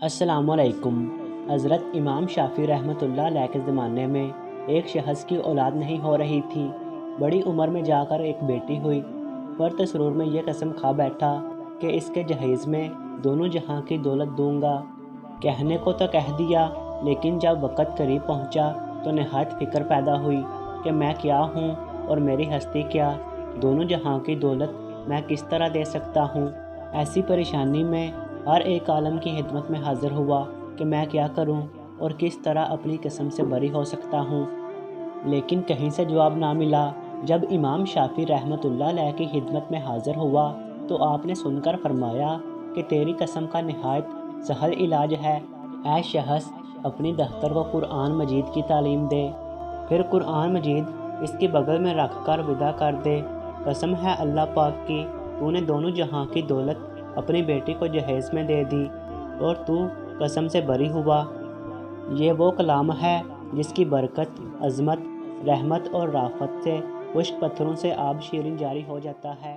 السلام علیکم۔ حضرت امام شافعی رحمۃ اللہ علیہ کے زمانے میں ایک شخص کی اولاد نہیں ہو رہی تھی۔ بڑی عمر میں جا کر ایک بیٹی ہوئی، پر تسرور میں یہ قسم کھا بیٹھا کہ اس کے جہیز میں دونوں جہاں کی دولت دوں گا۔ کہنے کو تو کہہ دیا، لیکن جب وقت قریب پہنچا تو نہایت فکر پیدا ہوئی کہ میں کیا ہوں اور میری ہستی کیا، دونوں جہاں کی دولت میں کس طرح دے سکتا ہوں۔ ایسی پریشانی میں ہر ایک عالم کی خدمت میں حاضر ہوا کہ میں کیا کروں اور کس طرح اپنی قسم سے بری ہو سکتا ہوں، لیکن کہیں سے جواب نہ ملا۔ جب امام شافعی رحمۃ اللہ علیہ کی خدمت میں حاضر ہوا تو آپ نے سن کر فرمایا کہ تیری قسم کا نہایت سہل علاج ہے۔ اے شخص، اپنی دختر کو قرآن مجید کی تعلیم دے، پھر قرآن مجید اس کے بغل میں رکھ کر ودا کر دے۔ قسم ہے اللہ پاک کی، تو نے دونوں جہاں کی دولت اپنی بیٹی کو جہیز میں دے دی اور تو قسم سے بری ہوا۔ یہ وہ کلام ہے جس کی برکت، عظمت، رحمت اور رافت سے خشک پتھروں سے آب شیرین جاری ہو جاتا ہے۔